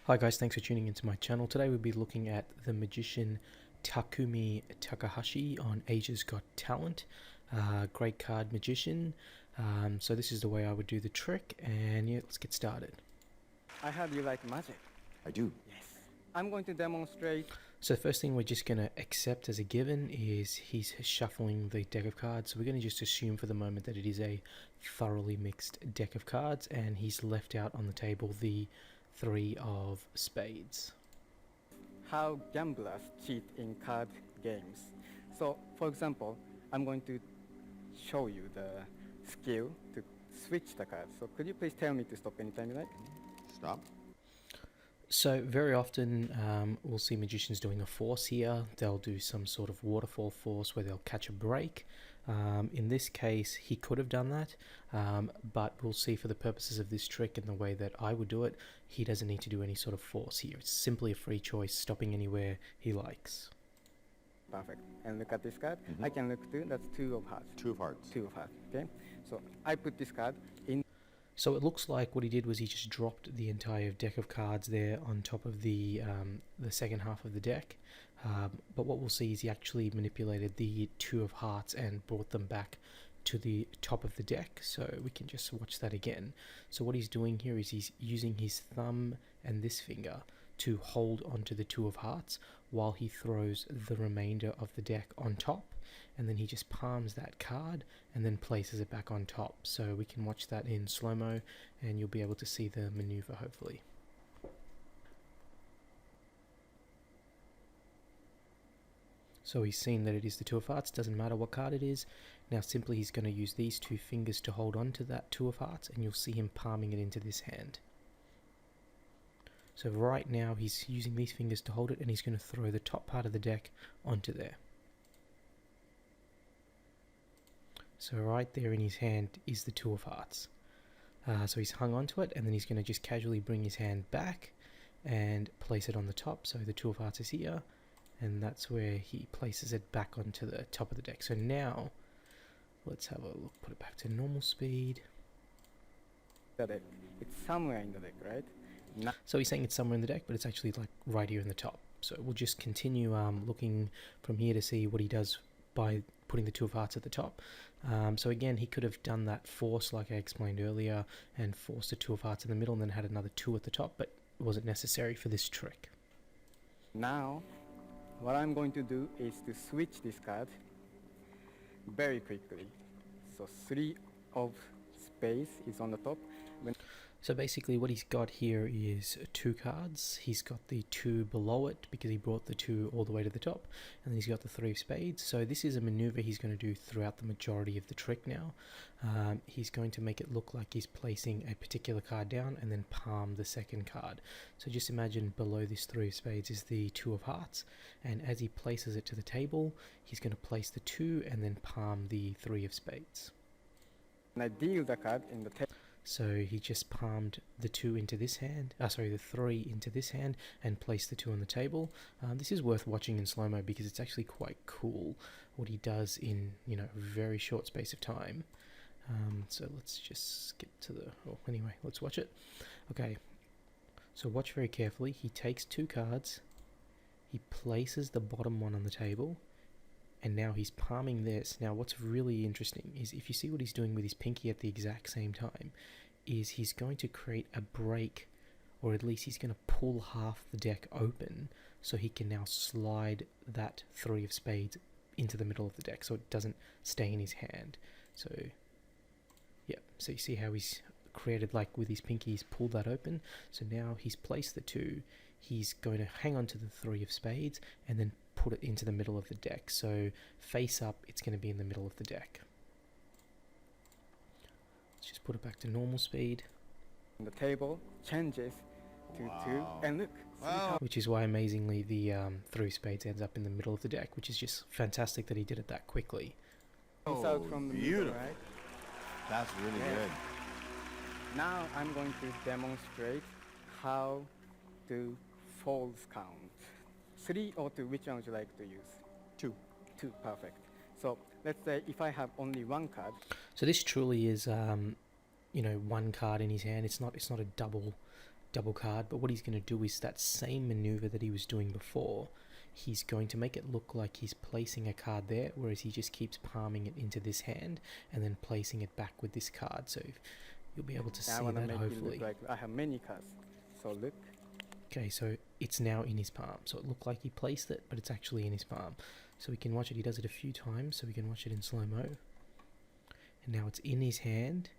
Hi guys, thanks for tuning into my channel. Today we'll be looking at the magician Takumi Takahashi on Asia's Got Talent. Great card magician. So this is the way I would do the trick, and yeah, let's get started. I heard you like magic. I do. Yes. I'm going to demonstrate. So the first thing we're just going to accept as a given is he's shuffling the deck of cards. So we're going to just assume for the moment that it is a thoroughly mixed deck of cards, and he's left out on the table the 3 of spades. How gamblers cheat in card games. So, for example, I'm going to show you the skill to switch the cards. So could you please tell me to stop anytime you like? Stop. So very often we'll see magicians doing a force here. They'll do some sort of waterfall force where they'll catch a break. In this case, he could have done that, but we'll see for the purposes of this trick and the way that I would do it, he doesn't need to do any sort of force here. It's simply a free choice, stopping anywhere he likes. Perfect. And look at this card. I can look too. That's 2 of hearts. 2 of hearts. 2 of hearts. Okay. So I put this card in. So it looks like what he did was he just dropped the entire deck of cards there on top of the second half of the deck. But what we'll see is he actually manipulated the 2 of hearts and brought them back to the top of the deck. So we can just watch that again. So what he's doing here is he's using his thumb and this finger to hold onto the 2 of hearts while he throws the remainder of the deck on top, and then he just palms that card and then places it back on top. So we can watch that in slow-mo and you'll be able to see the maneuver hopefully. So he's seen that it is the 2 of hearts, doesn't matter what card it is. Now simply he's going to use these 2 fingers to hold on to that 2 of hearts, and you'll see him palming it into this hand. So right now he's using these fingers to hold it, and he's going to throw the top part of the deck onto there. So right there in his hand is the 2 of hearts. So he's hung onto it, and then he's going to just casually bring his hand back and place it on the top. So the 2 of hearts is here, and that's where he places it back onto the top of the deck. So now let's have a look, put it back to normal speed. The deck. It's somewhere in the deck, right? So he's saying it's somewhere in the deck, but it's actually like right here in the top. So we'll just continue looking from here to see what he does by putting the 2 of hearts at the top. So again, he could have done that force like I explained earlier and forced the 2 of hearts in the middle and then had another 2 at the top, but it wasn't necessary for this trick. Now, what I'm going to do is to switch this card very quickly. So 3 of spades is on the top. So basically what he's got here is 2 cards. He's got the 2 below it because he brought the 2 all the way to the top, and then he's got the 3 of spades. So this is a maneuver he's going to do throughout the majority of the trick now. He's going to make it look like he's placing a particular card down and then palm the second card. So just imagine below this 3 of spades is the 2 of hearts, and as he places it to the table, he's going to place the 2 and then palm the 3 of spades. And I deal the card in the table. So he just palmed the 2 into this hand, the 3 into this hand, and placed the 2 on the table. This is worth watching in slow-mo because it's actually quite cool what he does in, a very short space of time. So let's just skip to anyway, let's watch it. Okay, so watch very carefully. He takes 2 cards, he places the bottom one on the table, and now he's palming this. Now what's really interesting is if you see what he's doing with his pinky at the exact same time, is he's going to create a break, or at least he's going to pull half the deck open so he can now slide that 3 of spades into the middle of the deck so it doesn't stay in his hand. So yeah, so you see how he's created, like with his pinky, he's pulled that open. So now he's placed the 2, he's going to hang on to the 3 of spades and then put it into the middle of the deck. So face up, it's going to be in the middle of the deck. Let's just put it back to normal speed. The table changes to 2, and look. Wow. Which is why amazingly the 3 of spades ends up in the middle of the deck, which is just fantastic that he did it that quickly. Comes out from the middle, right? That's really good. Now I'm going to demonstrate how to false count. 3 or 2, which one would you like to use? 2. 2, perfect. So let's say if I have only 1 card. So this truly is, 1 card in his hand. It's not a double double card, but what he's going to do is that same maneuver that he was doing before, he's going to make it look like he's placing a card there, whereas he just keeps palming it into this hand and then placing it back with this card. So you'll be able to see I want to that make hopefully. it look like I have many cards. So look. Okay, so it's now in his palm. So it looked like he placed it, but it's actually in his palm. So we can watch it. He does it a few times, so we can watch it in slow-mo. And now it's in his hand.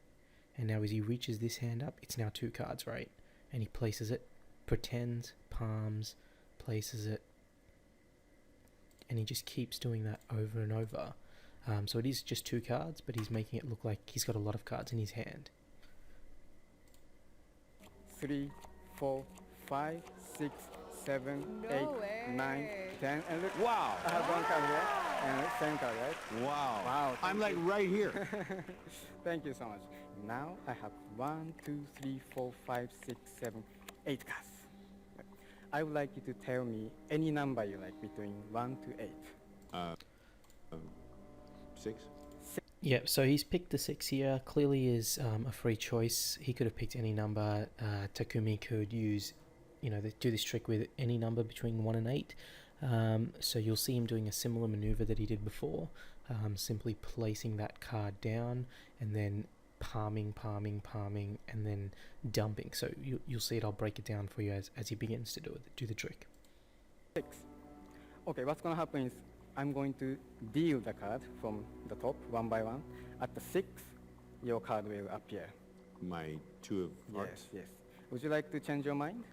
And now as he reaches this hand up, it's now 2 cards, right? And he places it, pretends, palms, places it. And he just keeps doing that over and over. So it is just 2 cards, but he's making it look like he's got a lot of cards in his hand. 3, 4, 5, 6, 7, No 8, 9, way. 10, and look. Wow. I have 1 card here, and look, same card, right? Wow. Wow, I'm thank like you. right here. Thank you so much. Now I have 1, 2, 3, 4, 5, 6, 7, 8 cards. I would like you to tell me any number you like between 1 to 8. 6. Yeah, so he's picked the 6 here. Clearly is a free choice. He could have picked any number. Takumi could use, do this trick with any number between 1 and 8. So you'll see him doing a similar maneuver that he did before, simply placing that card down and then palming, and then dumping. So you'll see it. I'll break it down for you as he begins to do the trick. 6. Okay, what's going to happen is I'm going to deal the card from the top one by one. At the 6th, your card will appear. My 2 of hearts. Yes. Would you like to change your mind?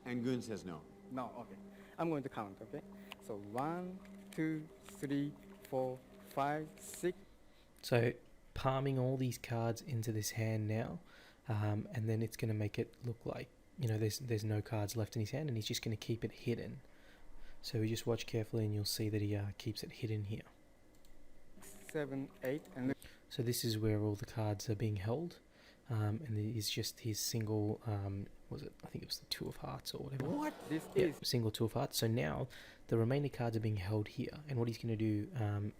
And Gun says no. No, okay. I'm going to count, okay? So 1, 2, 3, 4, 5, 6. So palming all these cards into this hand now, and then it's going to make it look like, there's no cards left in his hand, and he's just going to keep it hidden. So we just watch carefully and you'll see that he keeps it hidden here. 7, 8, and look. So this is where all the cards are being held, and it is just his single, I think it was the 2 of hearts or whatever. What? This Yeah, is single 2 of hearts. So now the remaining cards are being held here, and what he's going to do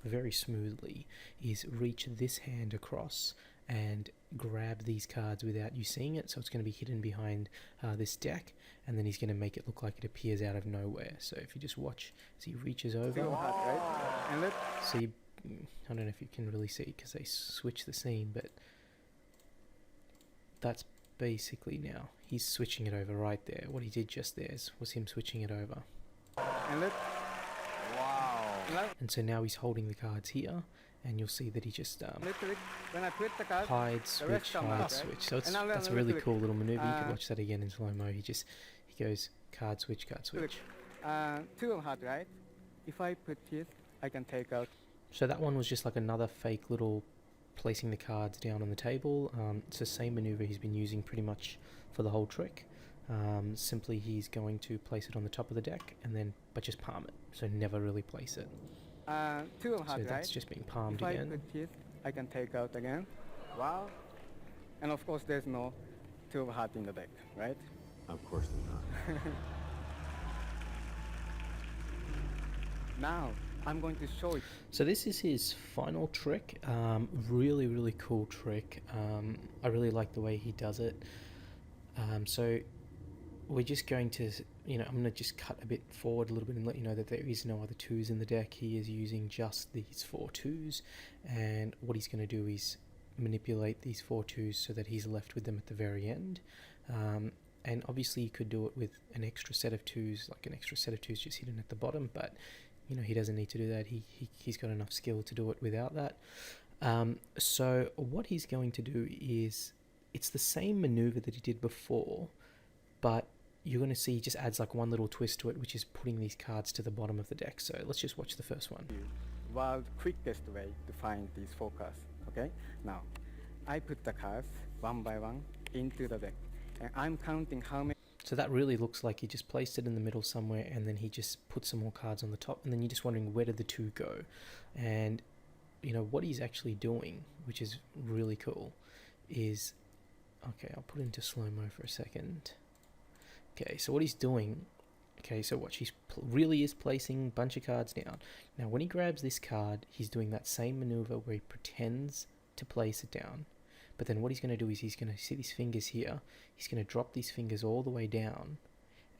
very smoothly is reach this hand across and grab these cards without you seeing it. So it's going to be hidden behind this deck, and then he's going to make it look like it appears out of nowhere. So if you just watch as he reaches 2 over, of hearts, right? And look. see, I don't know if you can really see because they switch the scene, but that's basically now he's switching it over right there. What he did just there was him switching it over. And look. Wow. Look. And so now he's holding the cards here, and you'll see that he just Look. When I put the card, hide, the rest switch, come hide, out, right? switch. So And now that's a look, really look. cool little maneuver. You can Uh, watch that again in slow-mo. He goes card switch, card Look. switch. 2 of hearts, right? If I put this, I can take out. So that one was just like another fake little placing the cards down on the table. It's the same maneuver he's been using pretty much for the whole trick. Simply he's going to place it on the top of the deck but just palm it. So never really place it. 2 of So hearts, right? that's just being palmed If I again. put this, I can take out again. Wow. And of course, there's no 2 of hearts in the deck, right? Of course there's not. Now, I'm going to show you. So this is his final trick. Really, really cool trick. I really like the way he does it. So we're just going to, I'm going to just cut a bit forward a little bit and let you know that there is no other 2s in the deck. He is using just these 4 2s, and what he's going to do is manipulate these 4 2s so that he's left with them at the very end. And obviously you could do it with an extra set of 2s, like an extra set of 2s just hidden at the bottom, but he doesn't need to do that. He's got enough skill to do it without that. So what he's going to do is, it's the same maneuver that he did before, but you're going to see he just adds like one little twist to it, which is putting these cards to the bottom of the deck. So let's just watch the first one. World quickest way to find these 4 cards. Okay? Now, I put the cards one by one into the deck, and I'm counting how many. So that really looks like he just placed it in the middle somewhere, and then he just put some more cards on the top, and then you're just wondering, where did the 2 go? And what he's actually doing, which is really cool, is, okay, I'll put it into slow-mo for a second. Okay, so what he's doing, so watch, he really is placing a bunch of cards down. Now when he grabs this card, he's doing that same maneuver where he pretends to place it down, But then what he's going to do is he's going to see these fingers here. He's going to drop these fingers all the way down.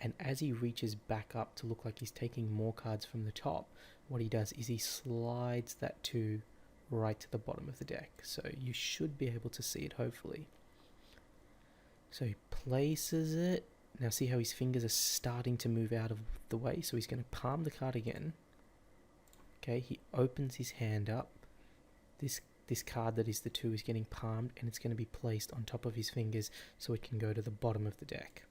And as he reaches back up to look like he's taking more cards from the top, what he does is he slides that 2 right to the bottom of the deck. So you should be able to see it, hopefully. So he places it. Now see how his fingers are starting to move out of the way? So he's going to palm the card again. Okay, he opens his hand up. This card that is the 2 is getting palmed, and it's going to be placed on top of his fingers so it can go to the bottom of the deck.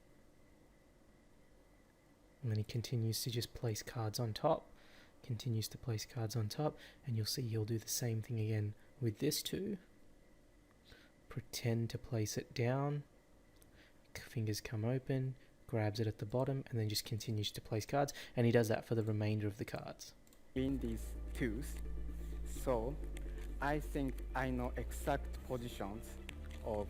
And then he continues to just place cards on top, continues to place cards on top, and you'll see he'll do the same thing again with this 2. Pretend to place it down, fingers come open, grabs it at the bottom, and then just continues to place cards, and he does that for the remainder of the cards. In these 2s, so I think I know exact positions of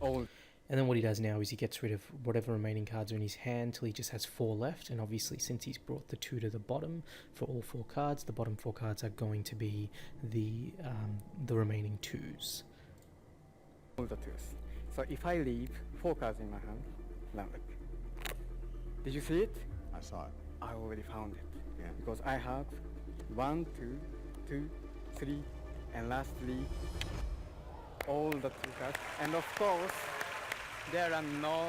all. And then what he does now is he gets rid of whatever remaining cards are in his hand till he just has 4 left. And obviously, since he's brought the 2 to the bottom for all 4 cards, the bottom 4 cards are going to be the remaining 2s. All the 2s. So if I leave 4 cards in my hand, now look. Did you see it? I saw it. I already found it. Yeah. Because I have 1, 2, 3, and lastly, all the 2 cards. And of course, there are no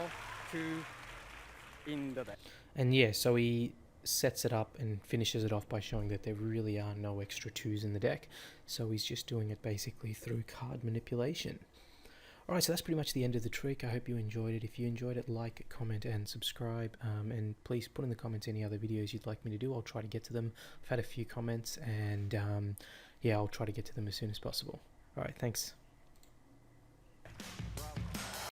2 in the deck. And yeah, so he sets it up and finishes it off by showing that there really are no extra 2s in the deck. So he's just doing it basically through card manipulation. Alright, so that's pretty much the end of the trick. I hope you enjoyed it. If you enjoyed it, like, comment, and subscribe. And please put in the comments any other videos you'd like me to do. I'll try to get to them. I've had a few comments, and yeah, I'll try to get to them as soon as possible. Alright, thanks.